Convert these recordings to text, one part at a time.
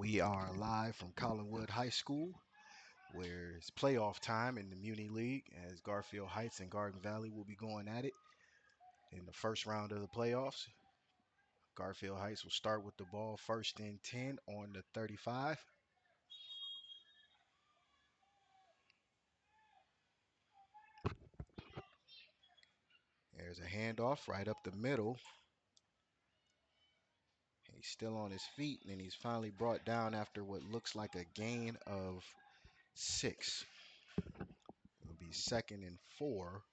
We are live from Collinwood High School, where it's playoff time in the Muny League, as Garfield Heights and Garden Valley will be going at it in the first round of the playoffs. Garfield Heights will start with the ball first and 10 on the 35. There's a handoff right up the middle. He's still on his feet, and he's finally brought down after what looks like a gain of 6. It'll be 2nd and 4.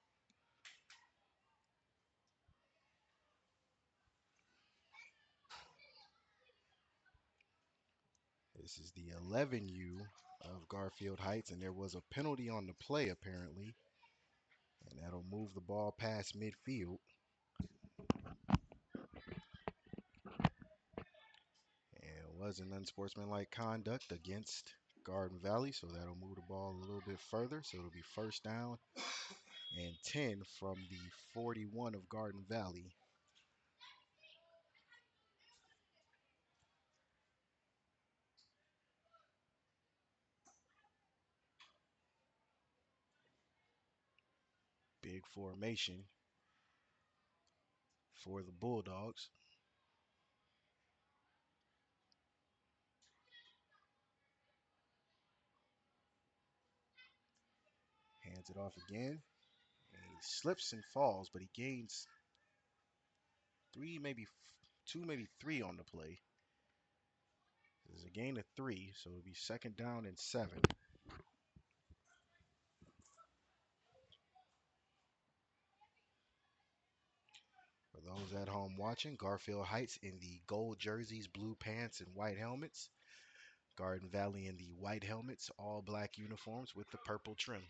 This is the 11U of Garfield Heights, and there was a penalty on the play apparently, and that'll move the ball past midfield. And it was an unsportsmanlike conduct against Garden Valley, so that'll move the ball a little bit further. So it'll be first down and 10 from the 41 of Garden Valley. Big formation for the Bulldogs. Hands it off again. And he slips and falls, but he gains 3, maybe 2, maybe 3 on the play. There's a gain of 3, so it'll be second down and 7. For those at home watching, Garfield Heights in the gold jerseys, blue pants, and white helmets. Garden Valley in the white helmets, all black uniforms with the purple trim.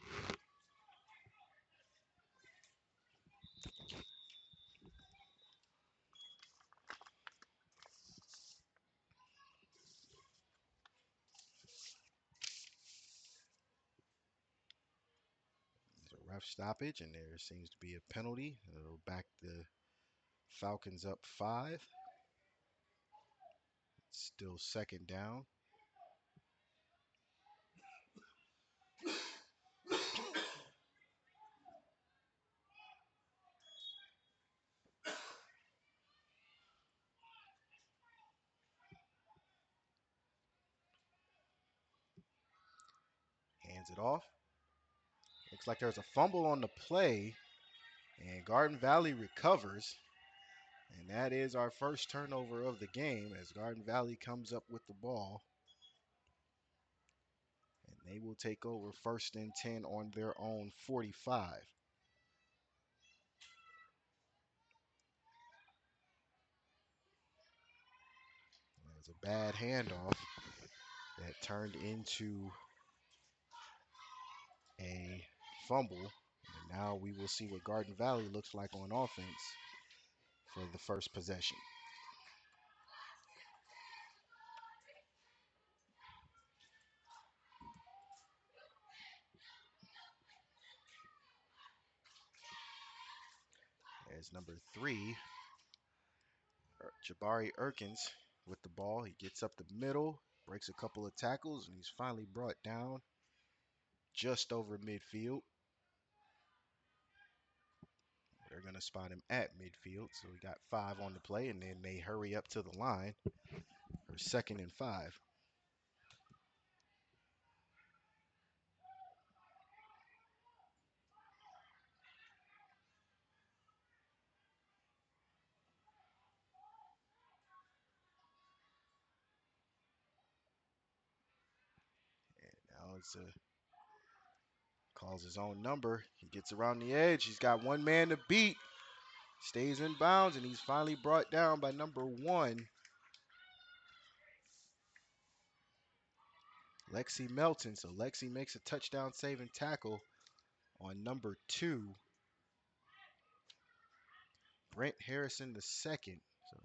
It's a ref stoppage, and there seems to be a penalty. It'll back the Falcons up 5. It's still second down. Hands it off. Looks like there's a fumble on the play, and Garden Valley recovers. And that is our first turnover of the game as Garden Valley comes up with the ball. And they will take over first and 10 on their own 45. There's a bad handoff that turned into a fumble. And now we will see what Garden Valley looks like on offense for the first possession. As number 3, Jabari Erkins with the ball. He gets up the middle, breaks a couple of tackles, and he's finally brought down just over midfield. They're going to spot him at midfield. So we got 5 on the play, and then they hurry up to the line for 2nd and 5. And now calls his own number. He gets around the edge. He's got one man to beat. Stays in bounds, and he's finally brought down by number 1, Lexi Melton. So Lexi makes a touchdown saving tackle on number 2, Brent Harrison II. So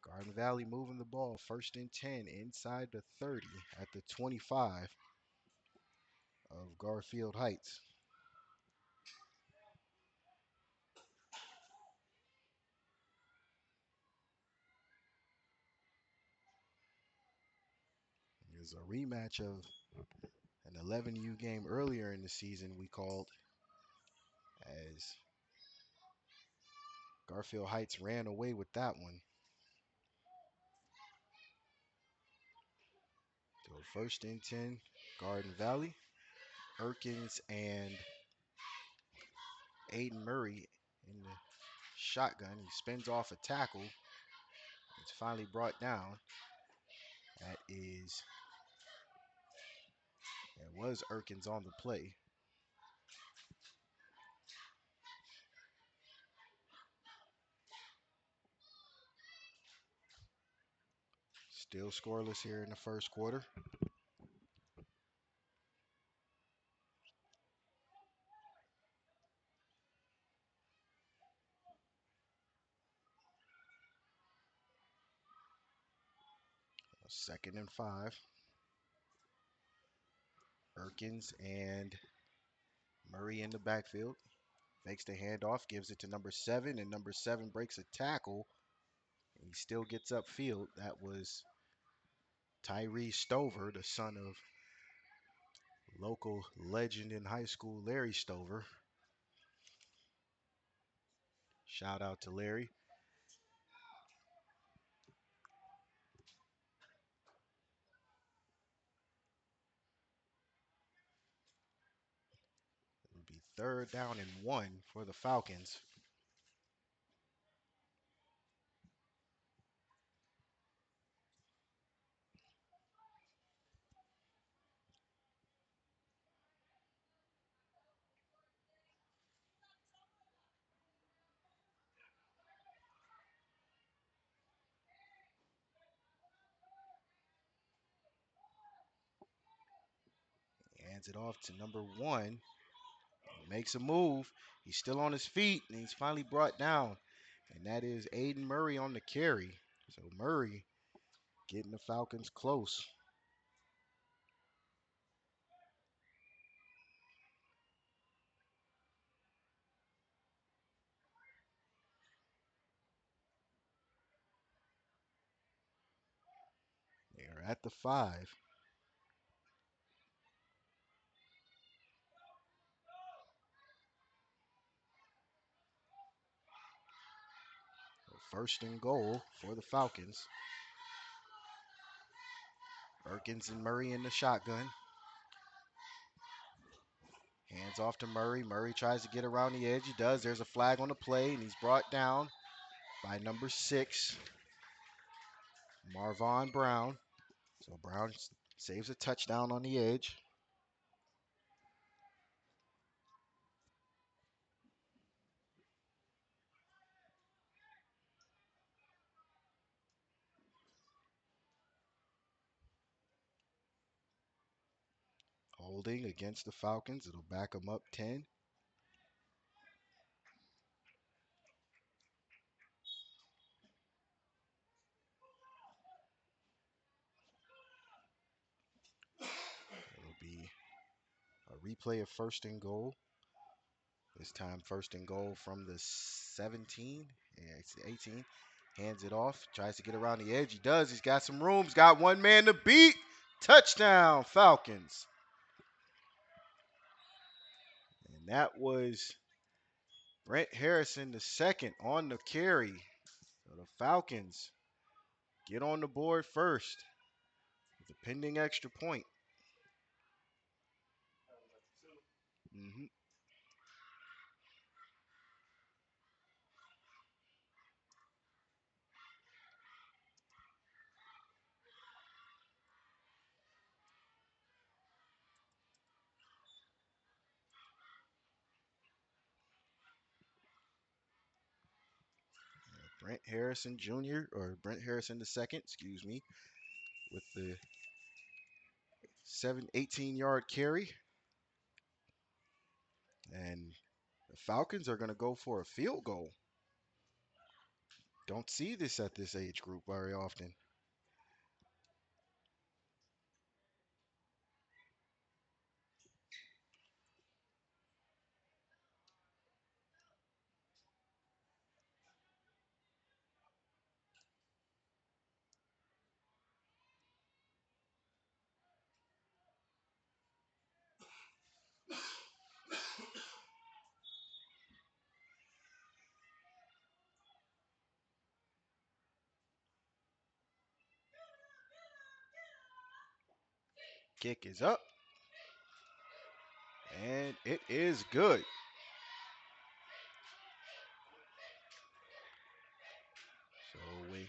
Garden Valley moving the ball first and 10 inside the 30 at the 25 of Garfield Heights. is a rematch of an 11U game earlier in the season we called as Garfield Heights ran away with that one. So first and 10, Garden Valley. Erkins and Aiden Murray in the shotgun. He spins off a tackle. It's finally brought down. That was Erkins on the play. Still scoreless here in the first quarter. Second and 5. Erkins and Murray in the backfield. Fakes the handoff, gives it to number 7, and number 7 breaks a tackle. He still gets upfield. That was Tyree Stover, the son of local legend in high school, Larry Stover. Shout out to Larry. It'll be 3rd down and 1 for the Falcons. He hands it off to number 1. He makes a move. He's still on his feet, and he's finally brought down. And that is Aiden Murray on the carry. So Murray getting the Falcons close. They're at the 5. First and goal for the Falcons. Erkins and Murray in the shotgun. Hands off to Murray. Murray tries to get around the edge. He does. There's a flag on the play, and he's brought down by number 6, Marvon Brown. So Brown saves a touchdown on the edge. Holding against the Falcons. It'll back them up 10. It'll be a replay of first and goal. This time first and goal from the 17. Yeah, it's the 18. Hands it off. Tries to get around the edge. He does. He's got some room. He's got one man to beat. Touchdown, Falcons. And that was Brent Harrison, the second on the carry. So the Falcons get on the board first with a pending extra point. hmm Brent Harrison Jr. or Brent Harrison the second, excuse me, with the 18-yard carry. And the Falcons are going to go for a field goal. Don't see this at this age group very often. Kick is up, and it is good. So with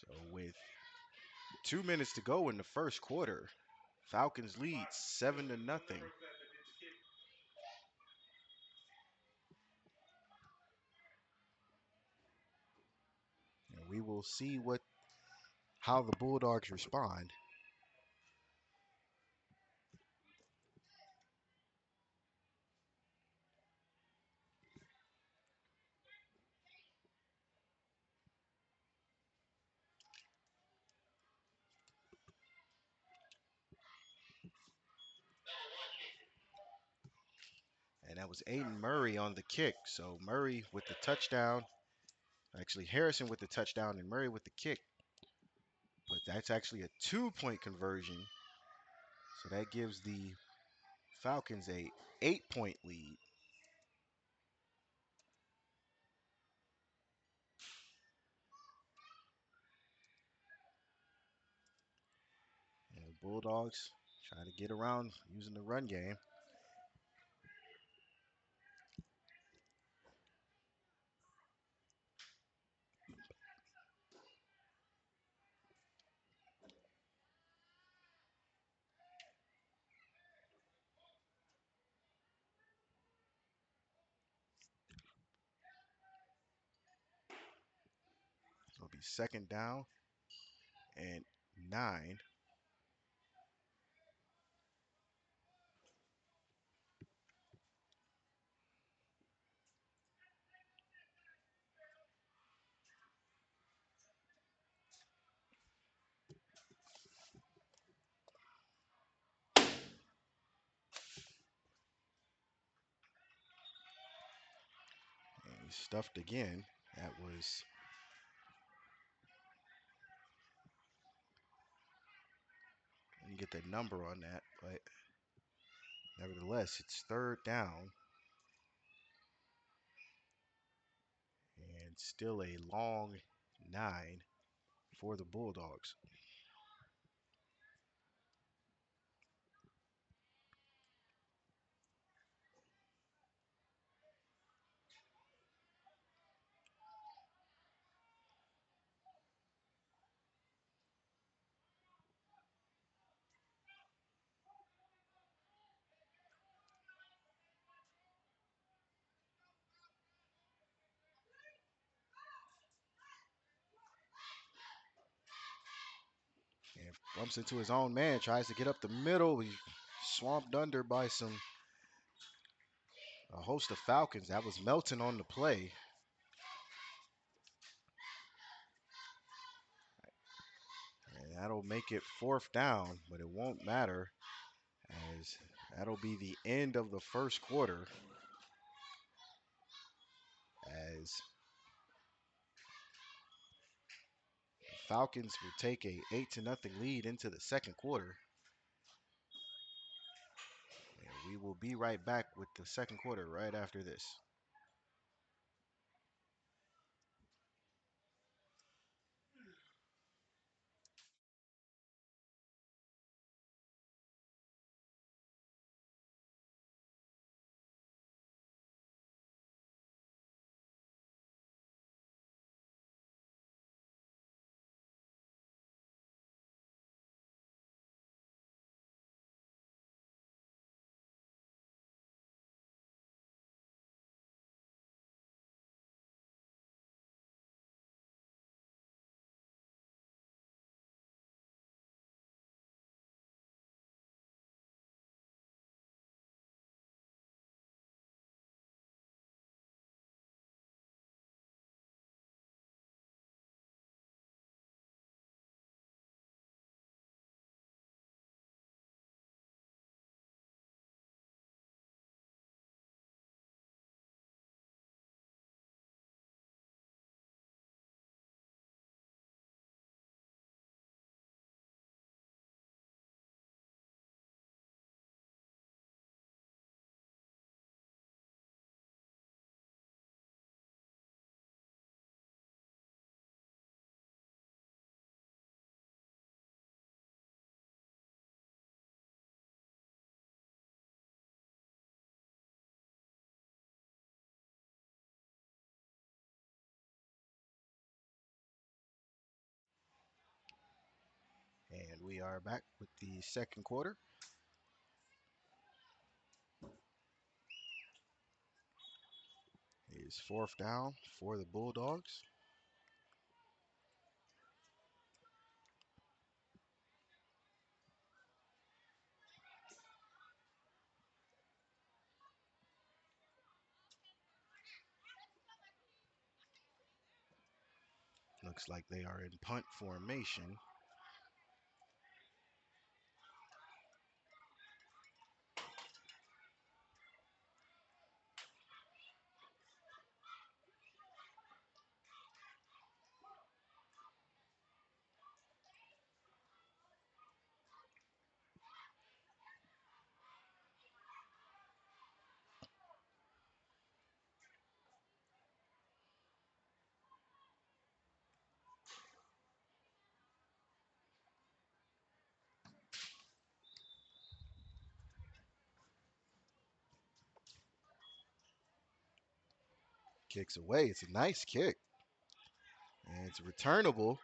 so with 2 minutes to go in the first quarter, Falcons lead 7-0. And we will see how the Bulldogs respond. And that was Aiden Murray on the kick. So Murray with the touchdown. Actually, Harrison with the touchdown and Murray with the kick. But that's actually a 2-point conversion. So that gives the Falcons a 8-point lead. And the Bulldogs trying to get around using the run game. It'll be second down and 9. And he's stuffed again. That was, let me get the number on that, but nevertheless, it's third down and still a long 9 for the Bulldogs. And bumps into his own man, tries to get up the middle. He's swamped under by a host of Falcons. That was Melton on the play. And that'll make it fourth down, but it won't matter as that'll be the end of the first quarter as the Falcons will take a 8-0 lead into the second quarter. And we will be right back with the second quarter right after this. We are back with the second quarter. It's fourth down for the Bulldogs. Looks like they are in punt formation. Kicks away. It's a nice kick. And it's returnable.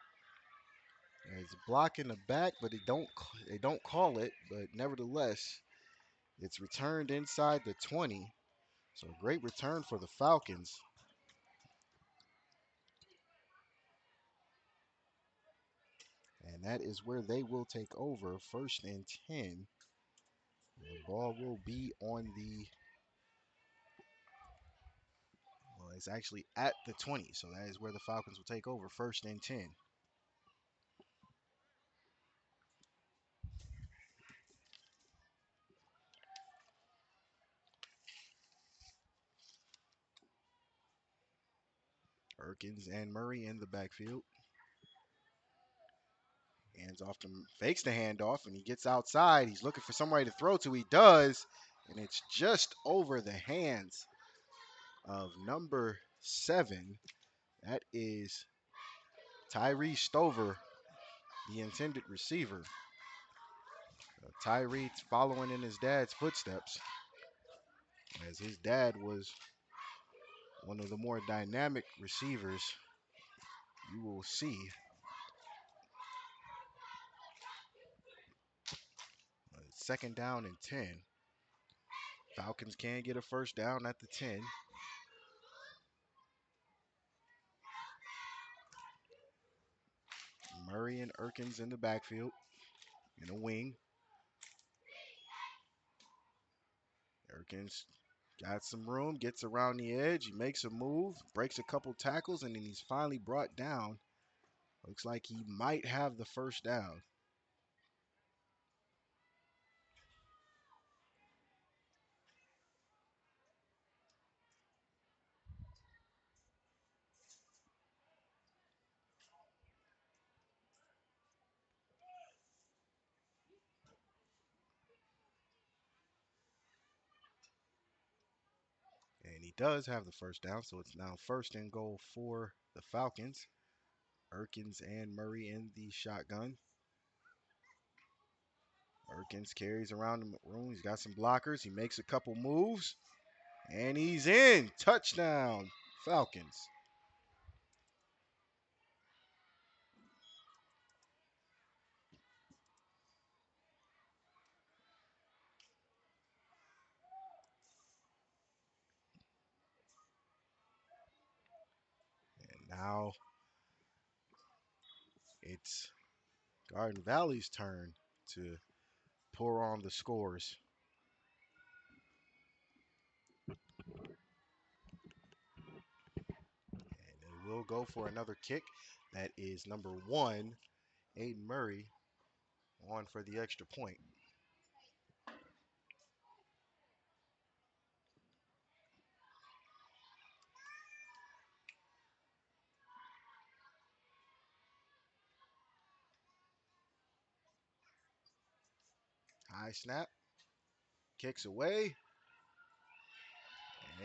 And it's blocking the back, but they don't call it. But nevertheless, it's returned inside the 20. So a great return for the Falcons. And that is where they will take over, first and 10. The ball will be on well, it's actually at the 20. So that is where the Falcons will take over, first and 10. Erkins and Murray in the backfield. Hands off to fakes the handoff, and he gets outside. He's looking for somebody to throw to. He does, and it's just over the hands of number 7. That is Tyree Stover, the intended receiver. Tyree following in his dad's footsteps, as his dad was one of the more dynamic receivers you will see. Second down and 10. Falcons can get a first down at the 10. Murray and Erkins in the backfield in a wing. Erkins got some room, gets around the edge, he makes a move, breaks a couple tackles, and then he's finally brought down. Looks like he might have the first down. And he does have the first down, so it's now first and goal for the Falcons. Erkins and Murray in the shotgun. Erkins carries around the room. He's got some blockers. He makes a couple moves, and he's in. Touchdown, Falcons. And now it's Garden Valley's turn to pour on the scores. And they will go for another kick. That is number 1, Aiden Murray, on for the extra point. High snap, kicks away,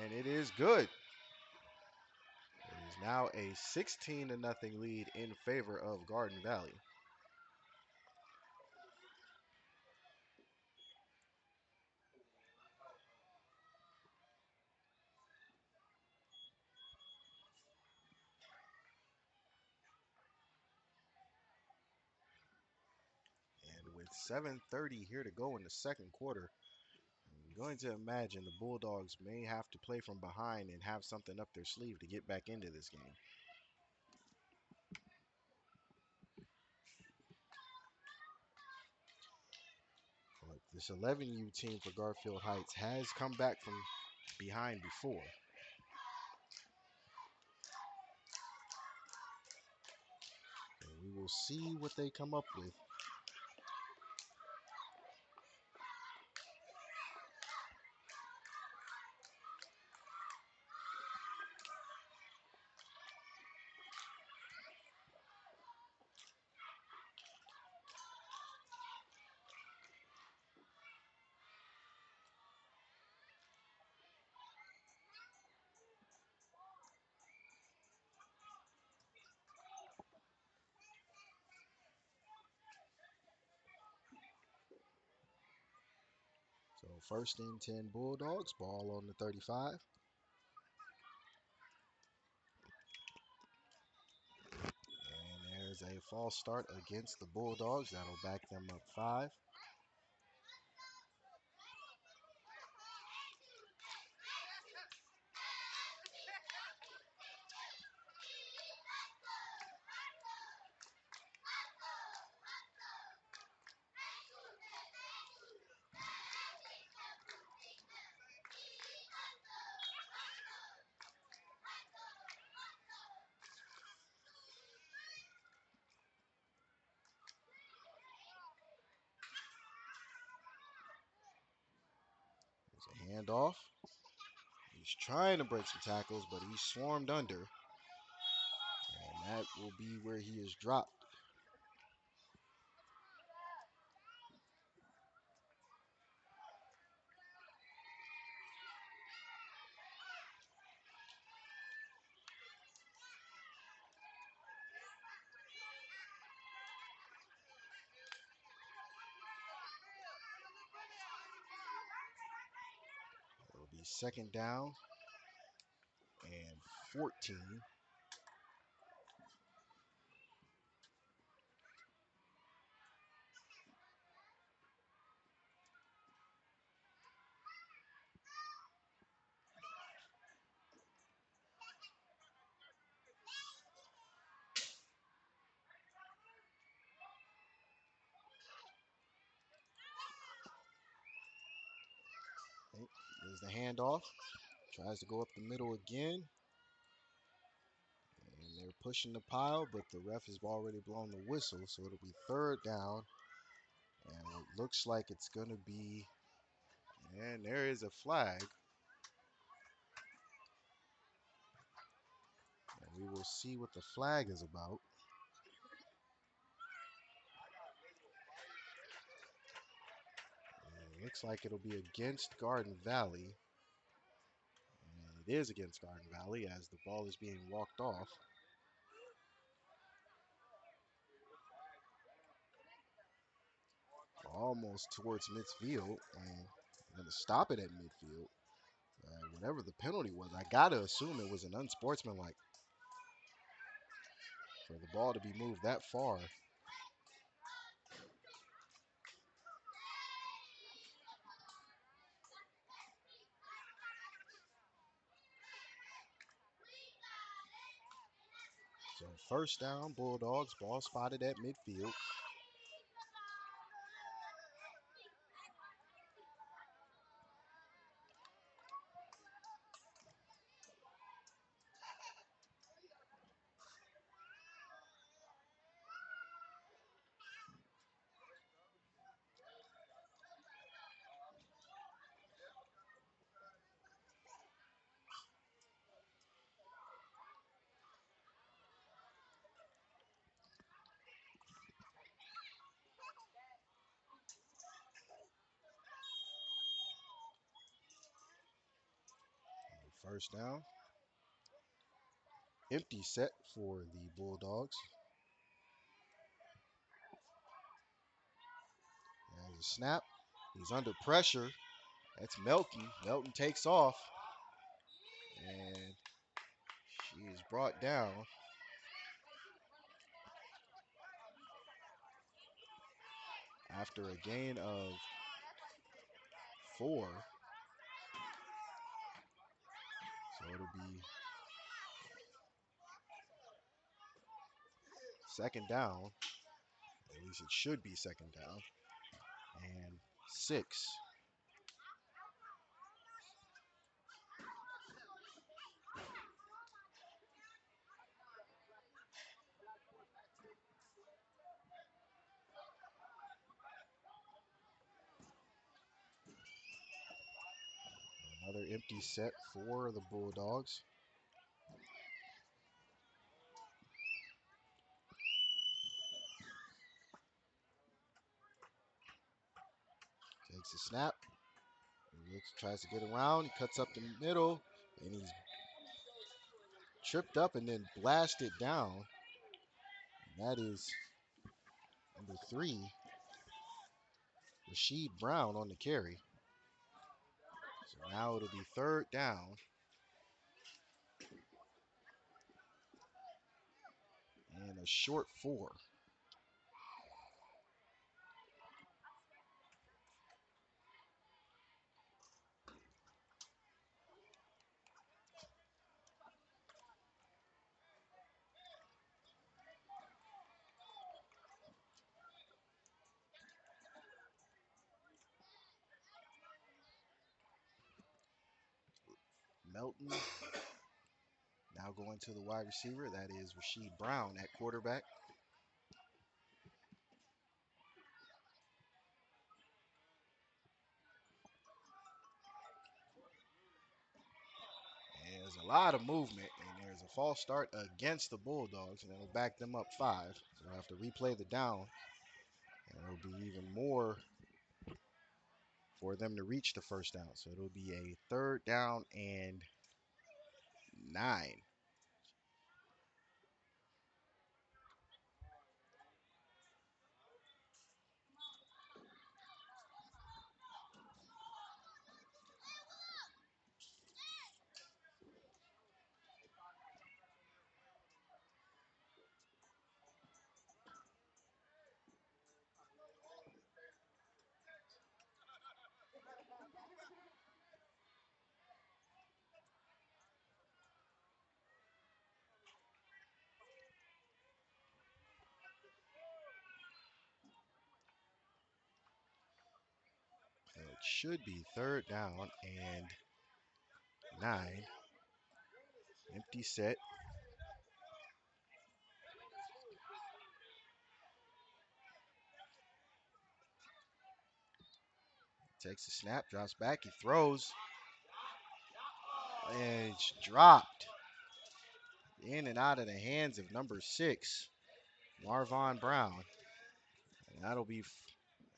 and it is good. It is now a 16-0 lead in favor of Garden Valley. 7:30 here to go in the second quarter. I'm going to imagine the Bulldogs may have to play from behind and have something up their sleeve to get back into this game. But this 11U team for Garfield Heights has come back from behind before. And we will see what they come up with. So first and 10 Bulldogs, ball on the 35. And there's a false start against the Bulldogs. That'll back them up 5. There's a handoff. He's trying to break some tackles, but he's swarmed under. And that will be where he is dropped. It'll be second down and 14. There's the handoff. Tries to go up the middle again. And they're pushing the pile, but the ref has already blown the whistle, so it'll be third down. And it looks like it's going to be, and there is a flag. And we will see what the flag is about. And it looks like it'll be against Garden Valley. And it is against Garden Valley as the ball is being walked off. Almost towards midfield, and going to stop it at midfield. Whatever the penalty was, I got to assume it was an unsportsmanlike for the ball to be moved that far. So first down, Bulldogs, ball spotted at midfield. First down. Empty set for the Bulldogs. There's a snap. He's under pressure. That's Melton. Melton takes off. And she is brought down. after a gain of 4. So it'll be second down. At least it should be second down. And 6. Another empty set for the Bulldogs. Takes a snap. He tries to get around. He cuts up the middle. And he's tripped up and then blasted down. That is number 3, Rasheed Brown on the carry. So now it'll be third down. And a short 4. Melton now going to the wide receiver. That is Rasheed Brown at quarterback. And there's a lot of movement, and there's a false start against the Bulldogs, and it'll back them up 5. So they'll have to replay the down, and it'll be even more for them to reach the first down. So it'll be a third down and 9. And it should be third down and 9. Empty set. Takes a snap, drops back, he throws, and it's dropped in and out of the hands of number 6, Marvon Brown. And that'll be,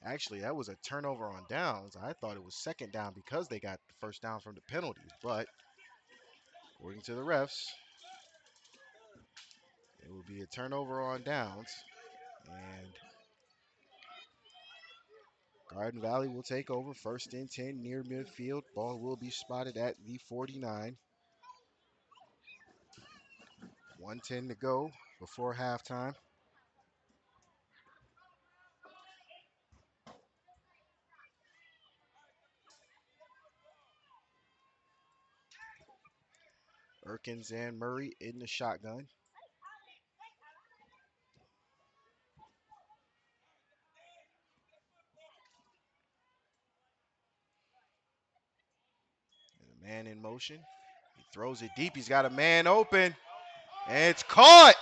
actually, that was a turnover on downs. I thought it was second down because they got the first down from the penalty. But according to the refs, it will be a turnover on downs. And Garden Valley will take over first and 10 near midfield. Ball will be spotted at the 49. 1:10 to go before halftime. Erkins and Murray in the shotgun. And a man in motion. He throws it deep. He's got a man open. And it's caught.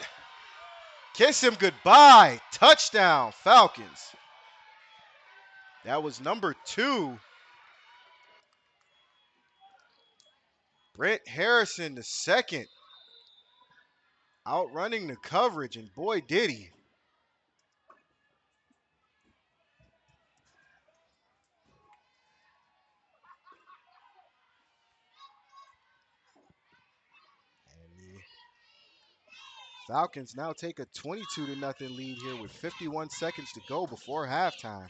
Kiss him goodbye. Touchdown, Falcons. That was number 2. Brent Harrison, the second. Outrunning the coverage, and boy, did he. And the Falcons now take a 22-0 lead here with 51 seconds to go before halftime.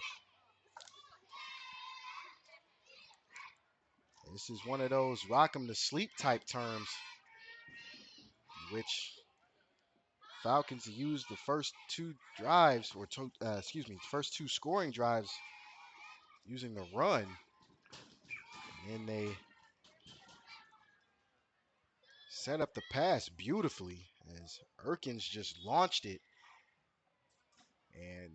This is one of those rock 'em to sleep type terms, which Falcons used the first two drives, or excuse me, first two scoring drives using the run, and then they set up the pass beautifully as Erkins just launched it, and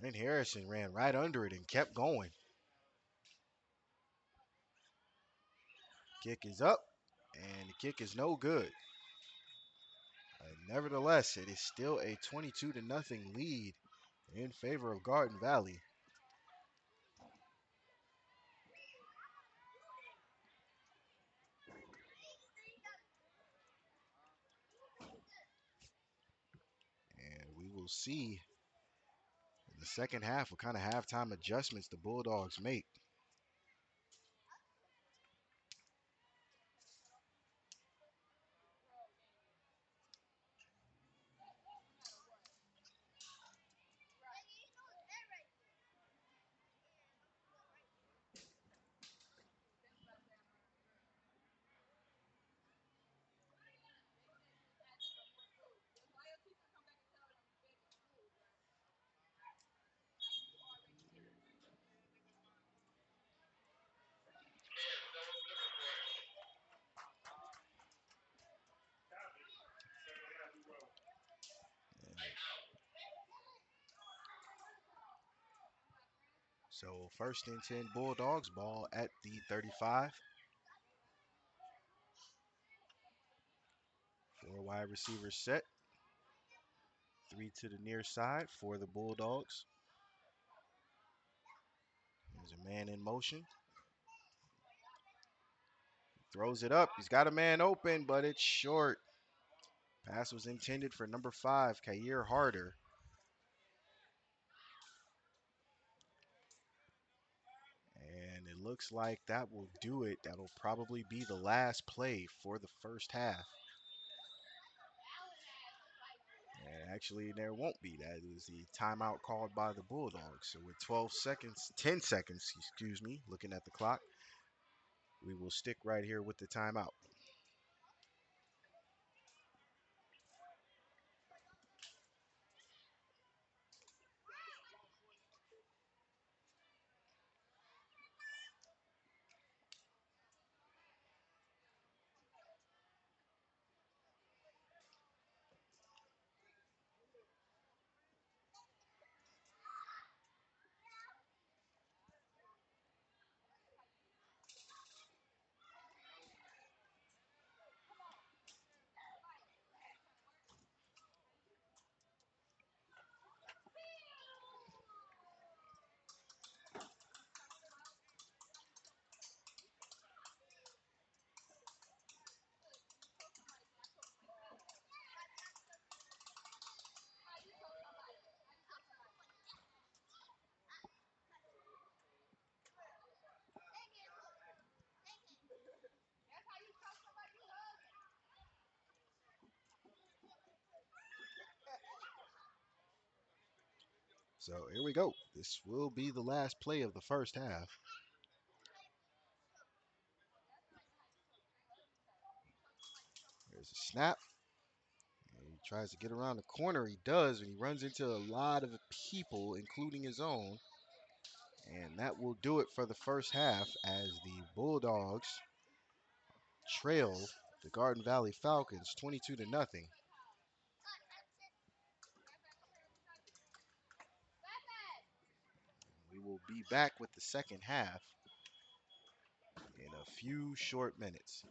Lynn Harrison ran right under it and kept going. Kick is up, and the kick is no good. Nevertheless, it is still a 22-0 lead in favor of Garden Valley. And we will see in the second half what kind of halftime adjustments the Bulldogs make. So first and 10 Bulldogs, ball at the 35. Four wide receivers set. Three to the near side for the Bulldogs. There's a man in motion. Throws it up. He's got a man open, but it's short. Pass was intended for number 5, Kair Harder. And it looks like that will do it. That'll probably be the last play for the first half. And actually, there won't be. That is the timeout called by the Bulldogs. So with 12 seconds, 10 seconds, excuse me, looking at the clock, we will stick right here with the timeout. So here we go. This will be the last play of the first half. There's a snap. And he tries to get around the corner. He does, and he runs into a lot of people, including his own. And that will do it for the first half as the Bulldogs trail the Garden Valley Falcons 22-0. We will be back with the second half in a few short minutes.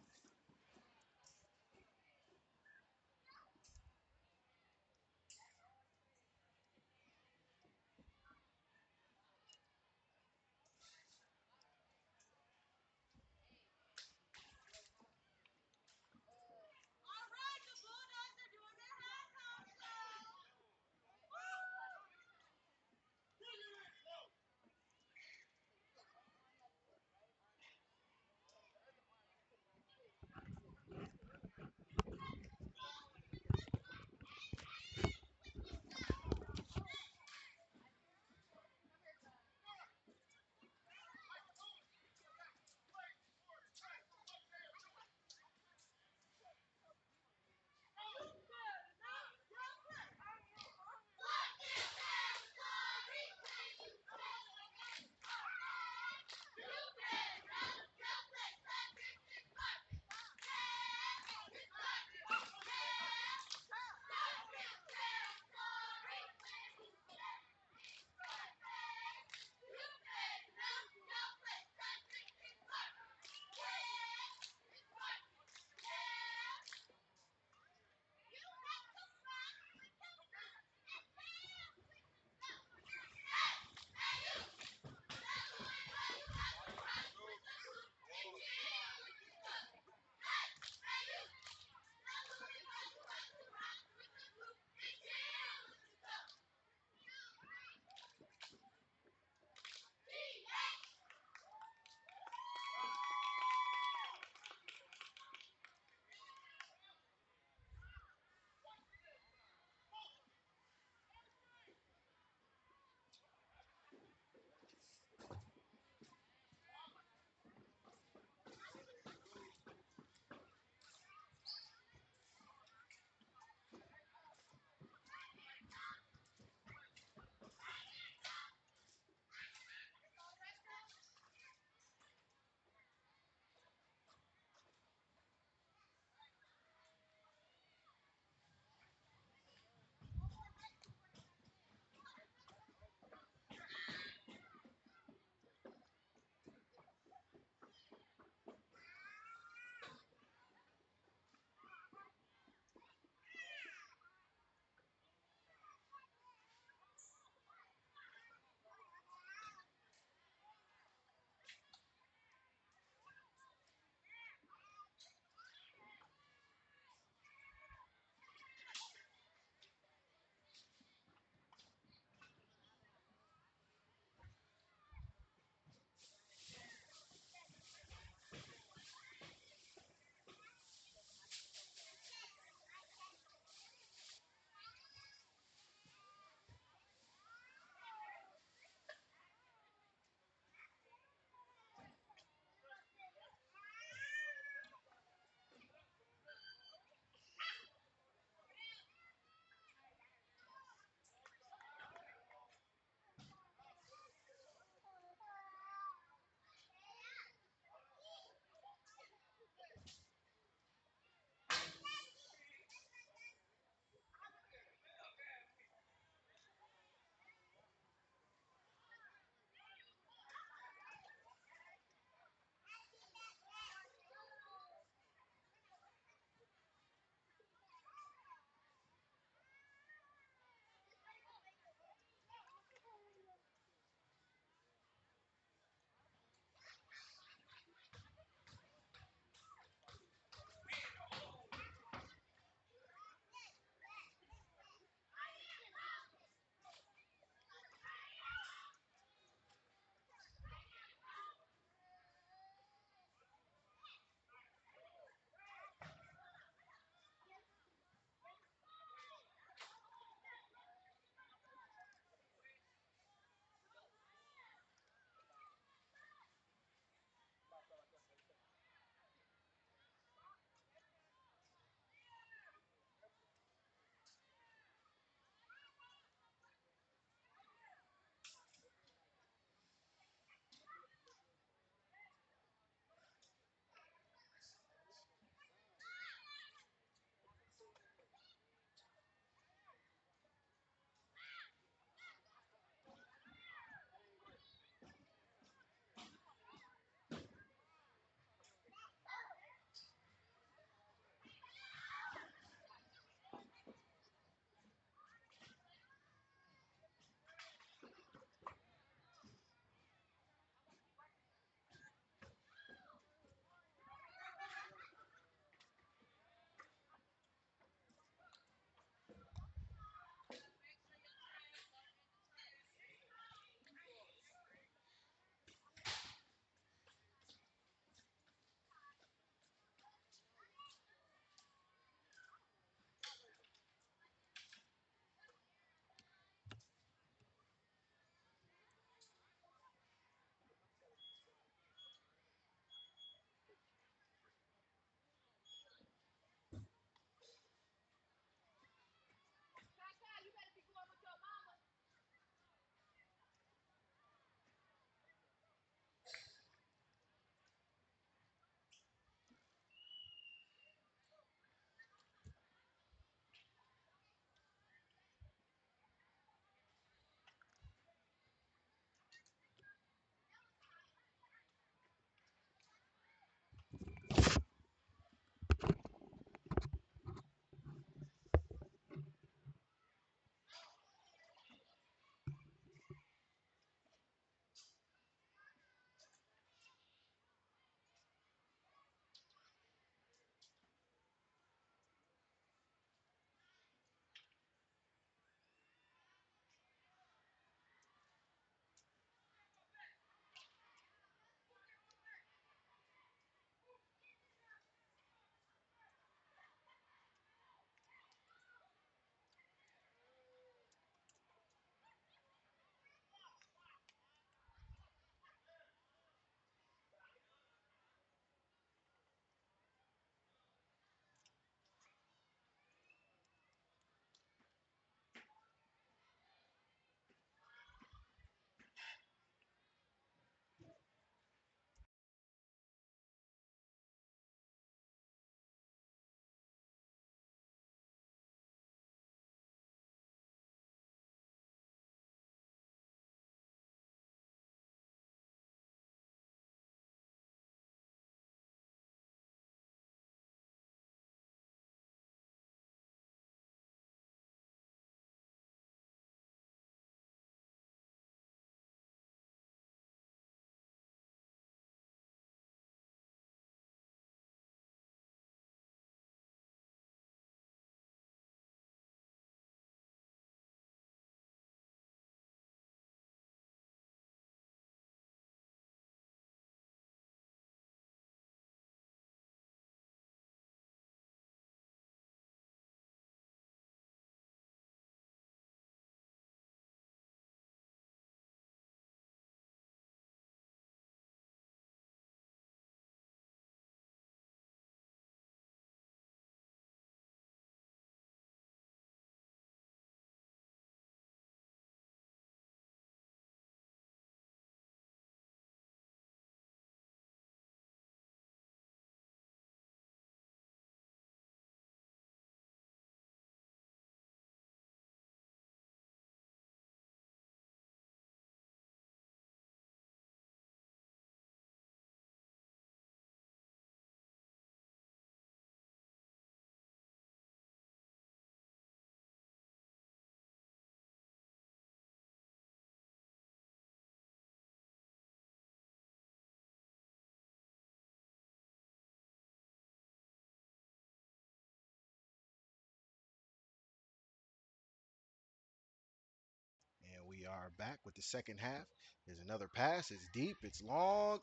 are back with the second half. There's another pass. It's deep. It's long.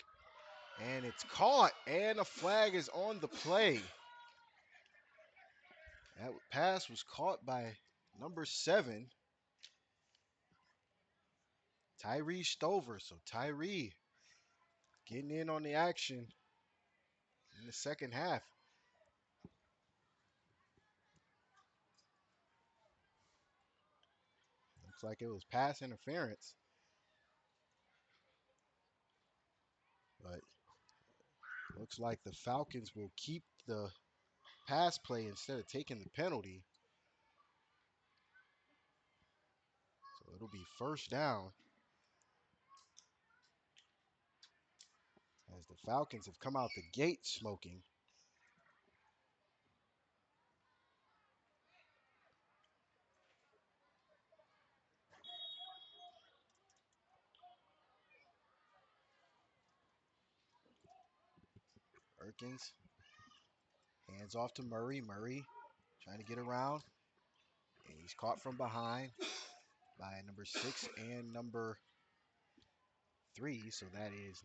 And it's caught. And a flag is on the play. That pass was caught by number 7, Tyree Stover. So Tyree getting in on the action in the second half. Looks like it was pass interference. But looks like the Falcons will keep the pass play instead of taking the penalty. So it'll be first down as the Falcons have come out the gate smoking. Erkins hands off to Murray. Murray trying to get around. And he's caught from behind by number 6 and number 3. So that is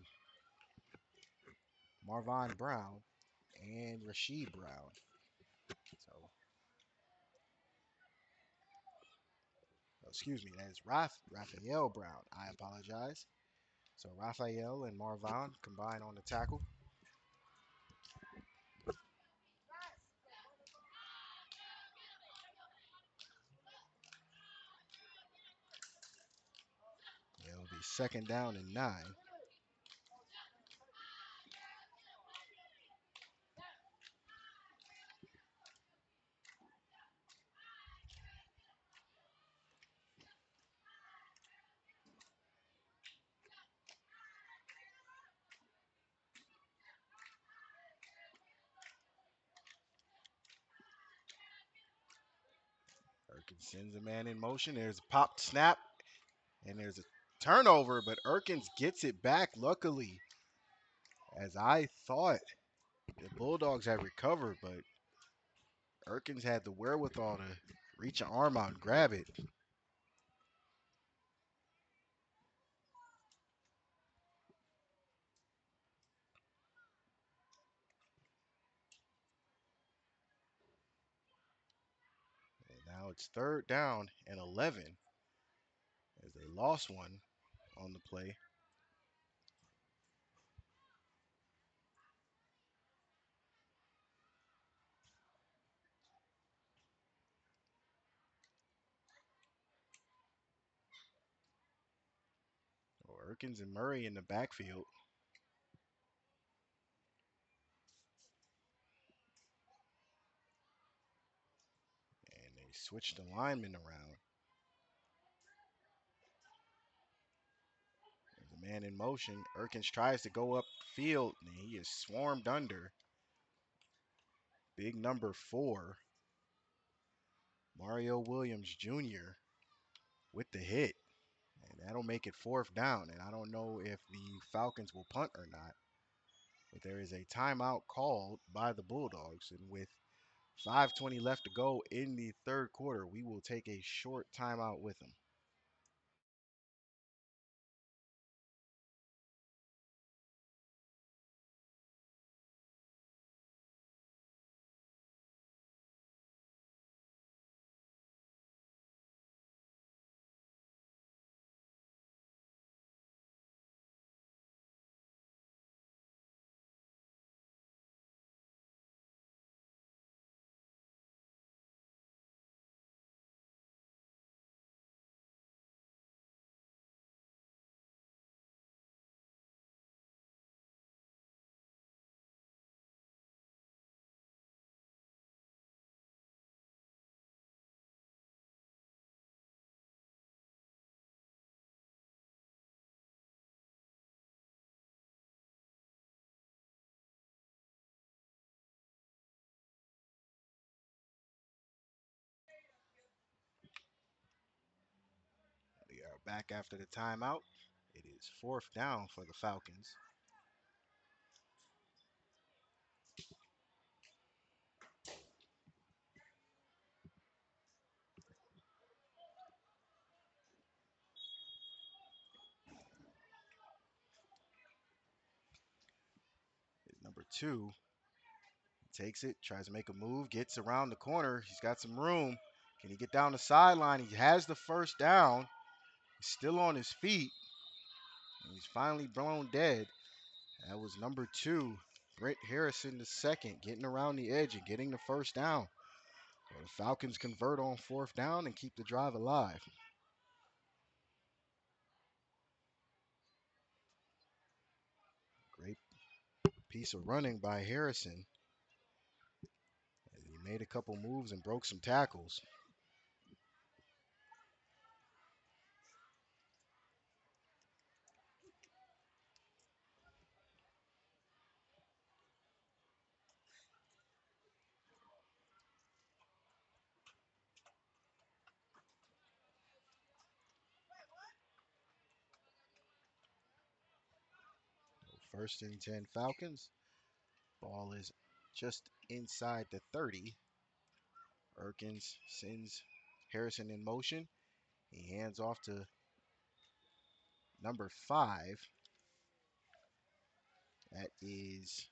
Marvon Brown and Rasheed Brown. So, excuse me, that is Raphael Brown. I apologize. So Raphael and Marvon combine on the tackle. It'll be second down and 9. Erkins sends a man in motion. There's a popped snap, and there's a turnover, but Erkins gets it back, luckily, as I thought the Bulldogs had recovered, but Erkins had the wherewithal to reach an arm out and grab it. And now it's third down and 11 as they lost one on the play. So Erkins and Murray in the backfield. And they switched the linemen around. There's a man in motion. Erkins tries to go upfield, and he is swarmed under. Big number 4, Mario Williams Jr. with the hit. And that'll make it fourth down. And I don't know if the Falcons will punt or not. But there is a timeout called by the Bulldogs. And with 5:20 left to go in the third quarter, we will take a short timeout with them. We are back after the timeout. It is fourth down for the Falcons. 2 takes it, tries to make a move, gets around the corner. He's got some room. Can he get down the sideline? He has the first down. He's still on his feet. And he's finally blown dead. That was number 2, Brent Harrison, the second, getting around the edge and getting the first down. Well, the Falcons convert on 4th down and keep the drive alive. Great piece of running by Harrison. He made a couple moves and broke some tackles. First and 10 Falcons. Ball is just inside the 30. Erkins sends Harrison in motion. He hands off to number 5. That is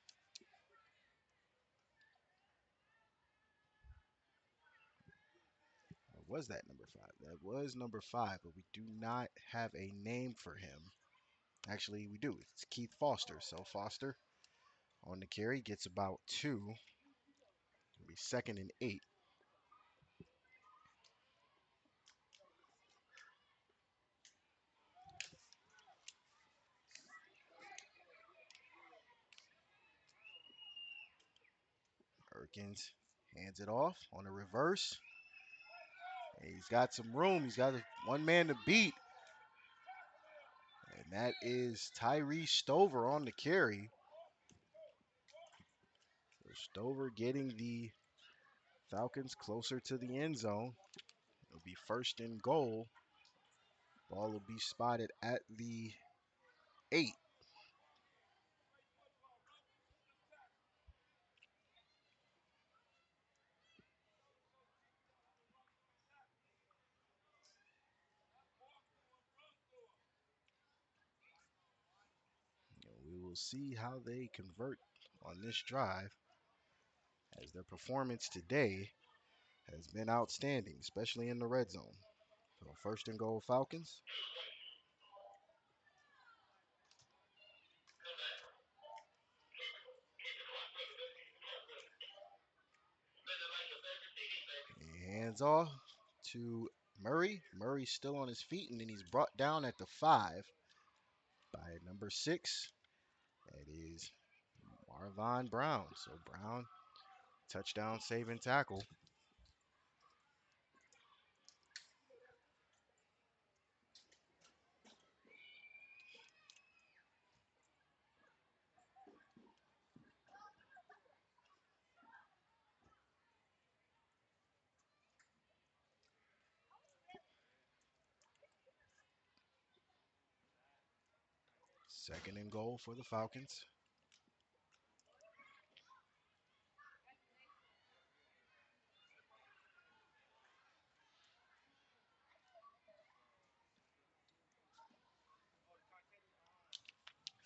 was that number 5? That was number 5, but we do not have a name for him. Actually, we do. It's Keith Foster. So Foster on the carry gets about 2. It'll be 2nd and 8. Erkins hands it off on a reverse. He's got some room. He's got one man to beat. And that is Tyree Stover on the carry. So Stover getting the Falcons closer to the end zone. It'll be 1st and goal. Ball will be spotted at the 8. And we will see how they convert on this drive, as their performance today has been outstanding, especially in the red zone. So 1st and goal Falcons. Hands off to Murray. Murray's still on his feet, and then he's brought down at the 5 by number 6. That is Marvon Brown. So Brown, touchdown saving tackle. Second and goal for the Falcons.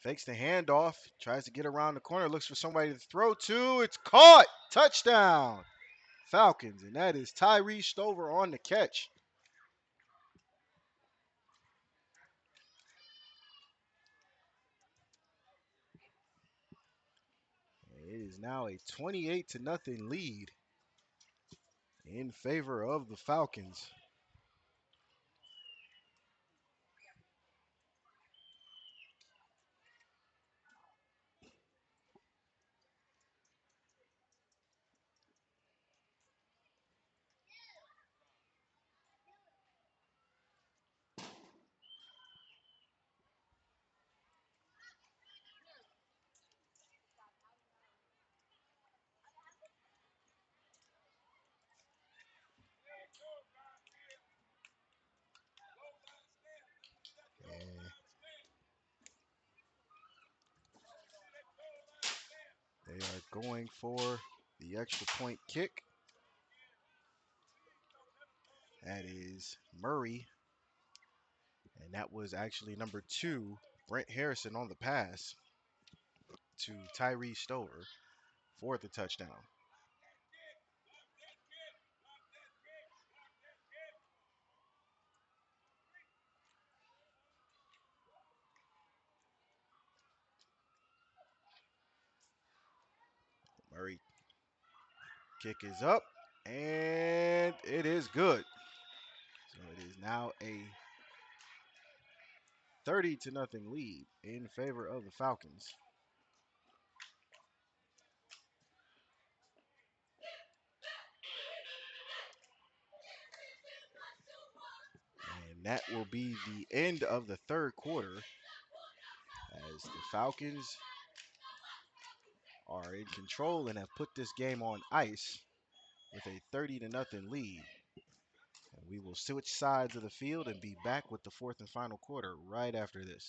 Fakes the handoff, tries to get around the corner, looks for somebody to throw to. It's caught. Touchdown, Falcons, and that is Tyree Stover on the catch. It is now a 28-0 lead in favor of the Falcons. And they are going for the extra point kick. That is Murray. And that was actually number 2, Brent Harrison on the pass. to Tyree Stover for the touchdown. Murray kick is up, and it is good. So it is now a 30-0 lead in favor of the Falcons. And that will be the end of the third quarter as the Falcons are in control and have put this game on ice with a 30-0 lead. And we will switch sides of the field and be back with the fourth and final quarter right after this.